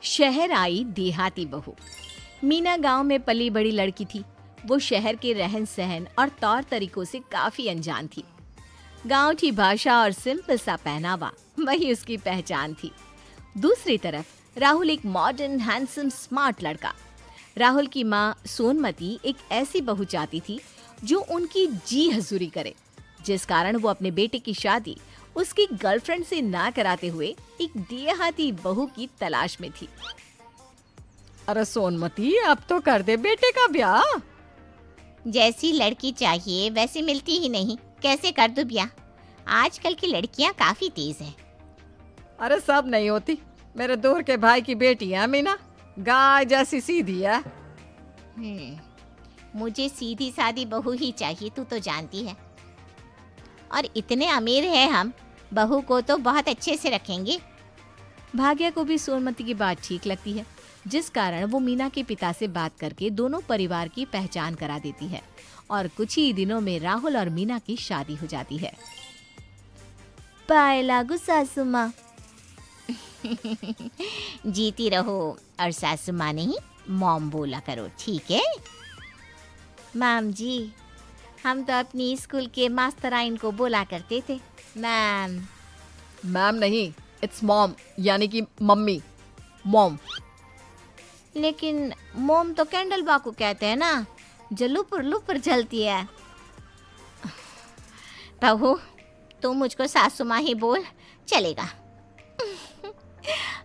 शहर आई देहाती बहू। मीना गांव में पली बड़ी लड़की थी। वो शहर के रहन सहन और तौर तरीकों से काफी अनजान थी। गांव की भाषा और सिंपल सा पहनावा वही उसकी पहचान थी। दूसरी तरफ राहुल एक मॉडर्न, हैंडसम, स्मार्ट लड़का। राहुल की माँ सोनमती एक ऐसी बहू चाहती थी जो उनकी जी हजूरी करे, जिस कारण वो अपने बेटे की शादी उसकी गर्लफ्रेंड से ना कराते हुए एक देहाती बहू की तलाश में थी। अरे सोनमती, अब तो कर दे बेटे का ब्याह। जैसी लड़की चाहिए वैसी मिलती ही नहीं, कैसे कर दूं ब्याह? आजकल की लड़कियां काफी तेज हैं। अरे सब नहीं होती। मेरे दूर के भाई की बेटी है मीना, गाय जैसी सीधी है। मुझे सीधी सादी बहू ही चाहिए, तू तो जानती है। और इतने अमीर हैं हम, बहू को तो बहुत अच्छे से रखेंगे। भाग्या को भी सोनमती की बात ठीक लगती है, जिस कारण वो मीना के पिता से बात करके दोनों परिवार की पहचान करा देती है और कुछ ही दिनों में राहुल और मीना की शादी हो जाती है। पाए लागू सासू माँ। जीती रहो और सासू माँ नहीं मॉम बोला करो, ठीक है? मैम जी, हम तो अपनी स्कूल के मास्टराइन को बोला करते थे मैम। मैम नहीं, इट्स मॉम, यानी कि मम्मी, मॉम। लेकिन मोम तो कैंडल बा को कहते हैं ना, जो लुपुर लुपुर जलती है। बहू, तू मुझको सासू माँ ही बोल, चलेगा?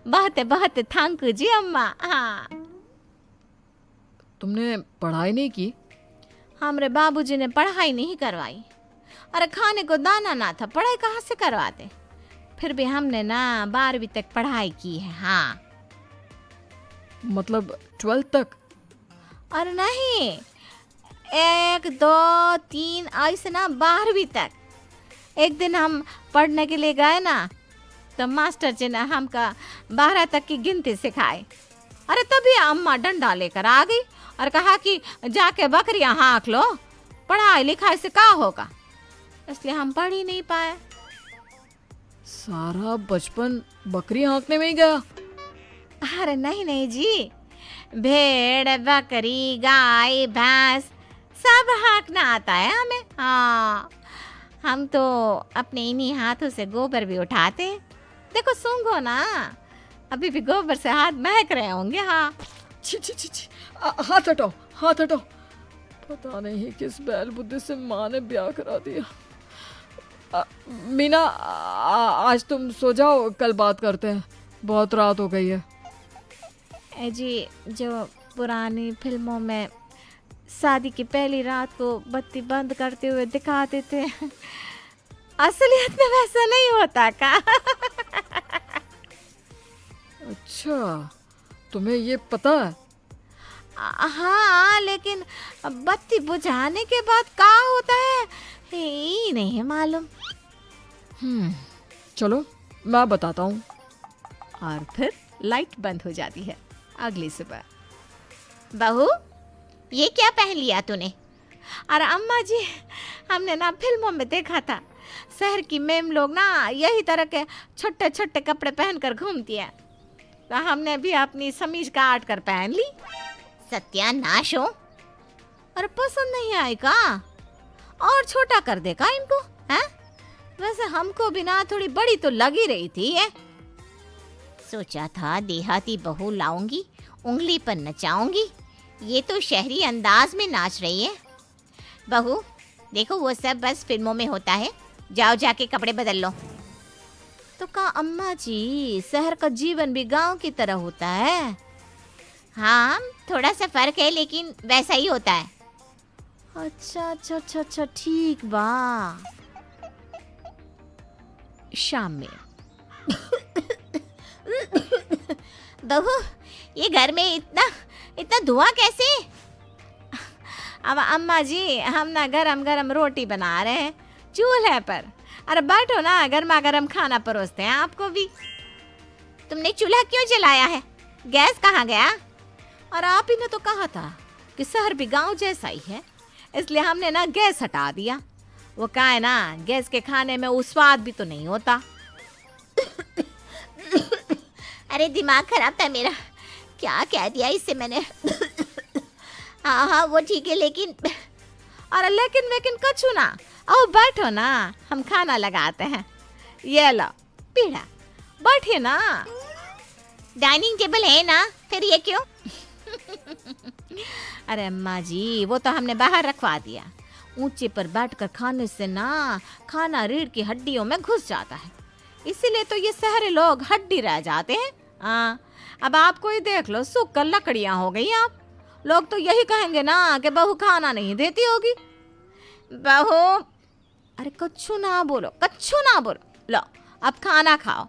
बहुत थैंक यू जी अम्मा। हाँ, तुमने पढ़ाई नहीं की? हमरे बाबूजी ने पढ़ाई नहीं करवाई। अरे खाने को दाना ना था, पढ़ाई कहाँ से करवाते? फिर भी हमने ना 12वीं तक पढ़ाई की है। हाँ, मतलब 12th तक? और नहीं, 1 2 3 ऐसे ना 12वीं तक। एक दिन हम पढ़ने के लिए गए ना, तो मास्टर जी ने हमका 12 तक की गिनती सिखाई। अरे तभी अम्मा डंडा लेकर आ गई और कहा कि जाके बकरियां हाँक लो, पढ़ाई लिखाई से क्या होगा। इसलिए हम पढ़ ही नहीं पाए। सारा बचपन बकरी हाँकने में ही गया? अरे नहीं नहीं जी, भेड़, बकरी, गाय, भैंस सब हाँकना आता है हमें। हाँ, हम तो अपने इन्हीं हाथों से गोबर भी उठाते हैं। देखो, सूंघो ना, अभी भी गोबर से हाथ महक रहे होंगे। हाँ, छी छी छी छी, हाथ हटाओ, हाथ हटाओ। पता नहीं किस बैल बुद्धि से माँ ने ब्याह करा दिया। मीना, आज तुम सो जाओ, कल बात करते हैं, बहुत रात हो गई है। जी, जो पुरानी फिल्मों में शादी की पहली रात को बत्ती बंद करते हुए दिखाते थे, असलियत में वैसा नहीं होता का? अच्छा, तुम्हें ये पता है? हाँ, लेकिन बत्ती बुझाने के बाद क्या होता है ये नहीं मालूम। चलो मैं बताता हूँ। और फिर लाइट बंद हो जाती है। अगली सुबह, बहू, ये क्या पहन लिया तूने? अरे अम्मा जी, हमने ना फिल्मों में देखा था, शहर की मैम लोग ना यही तरह के छोटे छोटे कपड़े पहनकर घूमती है, तो हमने भी अपनी समीज काट कर पहन ली। सत्यानाश हो। अरे पसंद नहीं आई का? और छोटा कर दे का इनको, हैं? वैसे हमको भी ना थोड़ी बड़ी तो लगी रही थी है? सोचा था देहाती बहू लाऊंगी, उंगली पर नचाऊंगी। ये तो शहरी अंदाज में नाच रही है। बहू देखो, वो सब बस फिल्मों में होता है, जाओ जाके कपड़े बदल लो। तो का अम्मा जी, शहर का जीवन भी गांव की तरह होता है। हाँ, थोड़ा सा फर्क है, लेकिन वैसा ही होता है। अच्छा अच्छा अच्छा अच्छा, ठीक बा। शाम में, बहू, ये घर में इतना धुआं कैसे? अब अम्मा जी, हम ना गरम गरम रोटी बना रहे हैं चूल्हे पर। अरे बैठो ना, गर्मा गर्म खाना परोसते हैं आपको भी। तुमने चूल्हा क्यों जलाया है? गैस कहाँ गया? और आप ही ने तो कहा था कि शहर भी गांव जैसा ही है, इसलिए हमने ना गैस हटा दिया। वो क्या है ना, गैस के खाने में वो स्वाद भी तो नहीं होता। अरे दिमाग खराब था मेरा। क्या कह दिया इससे मैंने? हाँ हाँ वो ठीक है, लेकिन अरे लेकिन कछु ना, आओ बैठो ना, हम खाना लगाते हैं। ये लो पीढ़ा, बैठिए ना। डाइनिंग टेबल है ना, फिर ये क्यों? अरे अम्मा जी, वो तो हमने बाहर रखवा दिया। ऊंचे पर बैठकर खाने से ना खाना रीढ़ की हड्डियों में घुस जाता है, इसीलिए तो ये शहरी लोग हड्डी रह जाते हैं। हाँ, अब आपको ही देख लो, सूख कर लकड़ियां हो गई आप। लोग तो यही कहेंगे ना कि बहू खाना नहीं देती होगी। बहू, अरे कच्छू ना बोलो, कच्छू ना बोलो, लो अब खाना खाओ।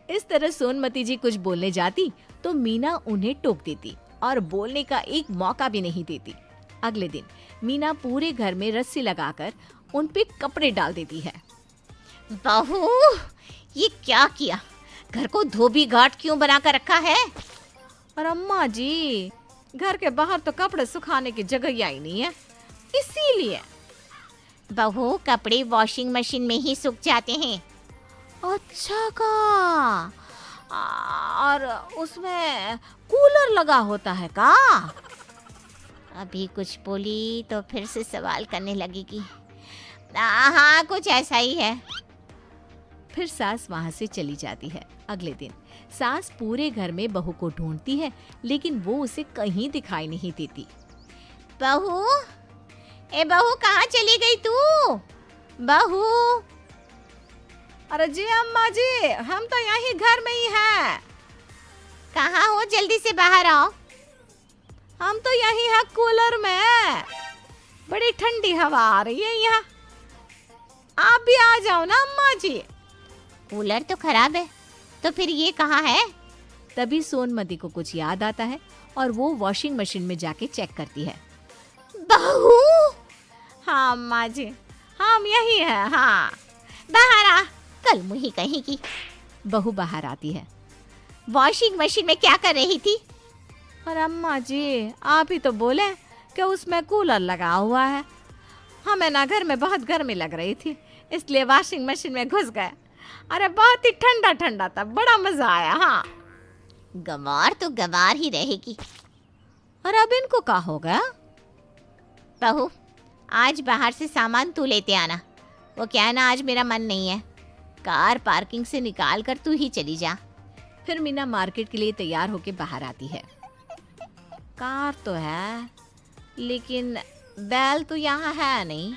इस तरह सोनमती जी कुछ बोलने जाती तो मीना उन्हें टोक देती और बोलने का एक मौका भी नहीं देती। अगले दिन मीना पूरे घर में रस्सी लगाकर उन पे कपड़े डाल देती है। बहू ये क्या किया? घर को धोबी घाट क्यों बना कर रखा है? और अम्मा जी, घर के बाहर तो कपड़े सुखाने की जगह ही नहीं है, इसीलिए। बहू कपड़े वॉशिंग मशीन में ही सूख जाते हैं। अच्छा का, और उसमें कूलर लगा होता है का? अभी कुछ बोली तो फिर से सवाल करने लगेगी। हाँ कुछ ऐसा ही है। फिर सास वहां से चली जाती है। अगले दिन सास पूरे घर में बहू को ढूंढती है, लेकिन वो उसे कहीं दिखाई नहीं देती। बहू, ए बहू कहाँ चली गई तू? बहू। अरे जी अम्मा जी, हम तो यहीं घर में ही हैं। कहाँ हो? जल्दी से बाहर आओ। हम तो यहीं हैं कूलर में, बड़ी ठंडी हवा आ रही है यहाँ। आप भी आ जाओ ना अम्मा जी। कूलर तो खराब है, तो फिर ये कहाँ है? तभी सोनमती को कुछ याद आता है और वो वॉशिंग मशीन में जाके चेक करती है। बहू, हाँ अम्मा जी, हम यही हैं। हाँ, बाहर आ, कल मुही कहीं की। बहू बाहर आती है। वॉशिंग मशीन में क्या कर रही थी? और अम्मा जी, आप ही तो बोले कि उसमें कूलर लगा हुआ है। हमें ना घर में बहुत गर्मी लग रही थी, इसलिए वॉशिंग मशीन में घुस गए। अरे बहुत ही ठंडा ठंडा था, बड़ा मजा आया। हाँ, गंवार तो गंवार ही रहेगी। और अब इनको क्या हो गया? बहू, आज बाहर से सामान तू लेते आना। वो क्या है ना, आज मेरा मन नहीं है। कार पार्किंग से निकाल कर तू ही चली जा। फिर मीना मार्केट के लिए तैयार होके बाहर आती है। कार तो है, लेकिन बैल तो यहाँ है नहीं,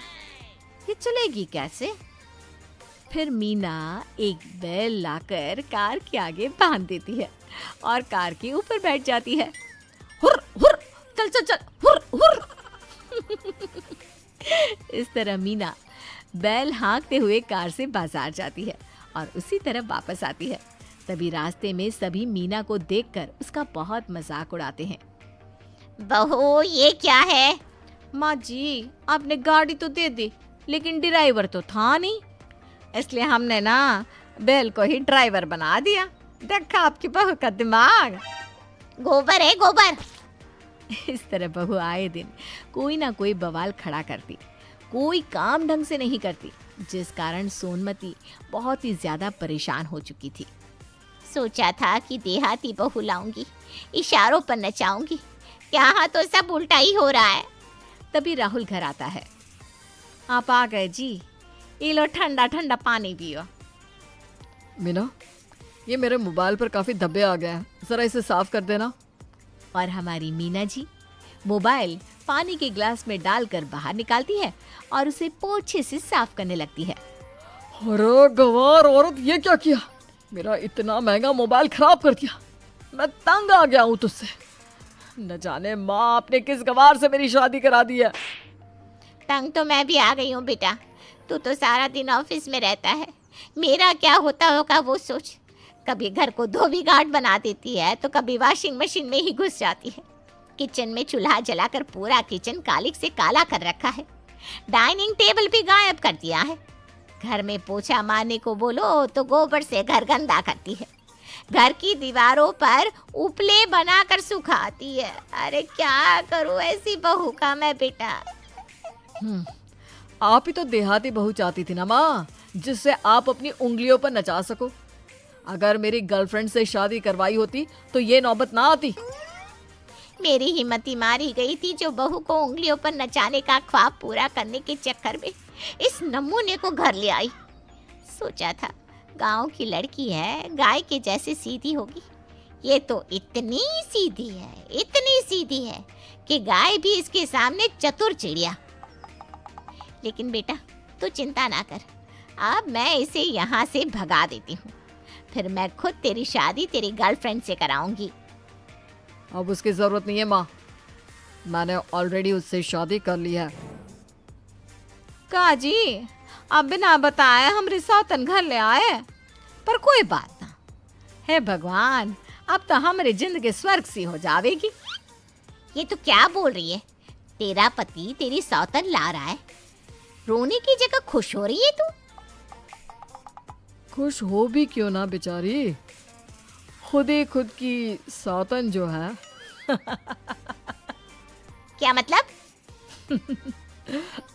ये चलेगी कैसे? फिर मीना एक बैल लाकर कार के आगे बांध देती है और कार के ऊपर बैठ जाती है। हुर हुर, चल चल चल, हुर हुर। इस तरह मीना बैल हाँकते हुए कार से बाजार जाती है और उसी तरह वापस आती है। तभी रास्ते में सभी मीना को देखकर उसका बहुत मजाक उड़ाते हैं। बहू ये क्या है? माँ जी, आपने गाड़ी तो दे दी, लेकिन ड्राइवर तो था नहीं, इसलिए हमने ना बैल को ही ड्राइवर बना दिया। देखा आपकी बहू का दिमाग। गोबर है गोबर। इस तरह बहू आए दिन कोई ना कोई बवाल खड़ा करती, कोई काम ढंग से नहीं करती, जिस कारण सोनमती बहुत ही ज्यादा परेशान हो चुकी थी। सोचा था कि देहाती बहू लाऊंगी, इशारों पर नचाऊंगी, यहाँ तो सब उल्टा ही हो रहा है। तभी राहुल घर आता है। आप आ गए जी, ये लो ठंडा ठंडा पानी पियो। मीना, ये मेरे मोबाइल पर काफी धब्बे आ गए हैं, जरा इसे साफ कर देना। और हमारी मीना जी मोबाइल पानी के ग्लास में डालकर बाहर निकालती है और उसे पोछे से साफ करने लगती है। अरे गवार औरत, ये क्या किया? मेरा इतना महंगा मोबाइल खराब कर दिया। मैं तंग आ गया हूँ तुझसे। न जाने माँ आपने किस गवार से मेरी शादी करा दी है। तंग तो मैं भी आ गई हूँ बेटा, तू तो सारा दिन ऑफिस में रहता है, मेरा क्या होता होगा वो सोच। कभी घर को धोबी घाट बना देती है तो कभी वॉशिंग मशीन में ही घुस जाती है। किचन में चूल्हा जलाकर पूरा किचन कालिक से काला कर रखा है। डाइनिंग टेबल भी गायब कर दिया है। घर में पोछा मारने को बोलो तो गोबर से घर गंदा करती है। घर की दीवारों पर उपले बनाकर सुखाती है। अरे क्या करूँ ऐसी बहू का मैं बेटा। आप ही तो देहाती बहू चाहती थी ना माँ, जिससे आप अपनी उंगलियों पर नचा सको। अगर मेरी गर्लफ्रेंड से शादी करवाई होती तो ये नौबत ना आती। मेरी हिम्मत ही मारी गई थी जो बहू को उंगलियों पर नचाने का ख्वाब पूरा करने के चक्कर में इस नमूने को घर ले आई। सोचा था गांव की लड़की है, गाय के जैसे सीधी होगी। ये तो इतनी सीधी है कि गाय भी इसके सामने चतुर चिड़िया। लेकिन बेटा तू चिंता ना कर, अब मैं इसे यहाँ से भगा देती हूँ। फिर मैं खुद तेरी शादी तेरी गर्लफ्रेंड से कराऊंगी। अब उसकी जरूरत नहीं है माँ, मैंने ऑलरेडी उससे शादी कर ली है। काजी अब बिना बताए हमरे सौतन घर ले आए, पर कोई बात ना। हे भगवान, अब तो हमारी जिंदगी स्वर्ग सी हो जावेगी। ये तो क्या बोल रही है? तेरा पति तेरी सौतन ला रहा है, रोने की जगह खुश हो रही है तू? खुश हो भी क्यों ना बेचारी, खुद ही खुद की सौतन जो है। क्या मतलब?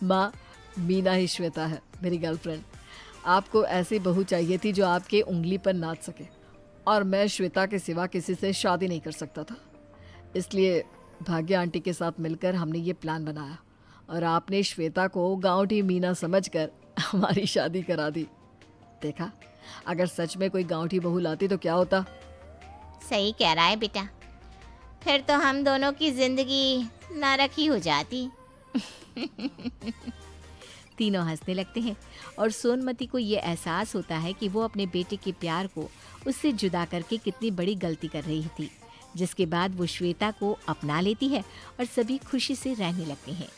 माँ, मीना ही श्वेता है मेरी गर्लफ्रेंड। आपको ऐसी बहू चाहिए थी जो आपके उंगली पर नाच सके, और मैं श्वेता के सिवा किसी से शादी नहीं कर सकता था। इसलिए भाग्या आंटी के साथ मिलकर हमने ये प्लान बनाया, और आपने श्वेता को गाँवटी मीना समझकर हमारी शादी करा दी। देखा, अगर सच में कोई गाँवटी बहू लाती तो क्या होता। सही कह रहा है बेटा, फिर तो हम दोनों की जिंदगी नरक ही हो जाती। तीनों हंसने लगते हैं और सोनमती को ये एहसास होता है कि वो अपने बेटे के प्यार को उससे जुदा करके कितनी बड़ी गलती कर रही थी, जिसके बाद वो श्वेता को अपना लेती है और सभी खुशी से रहने लगते हैं।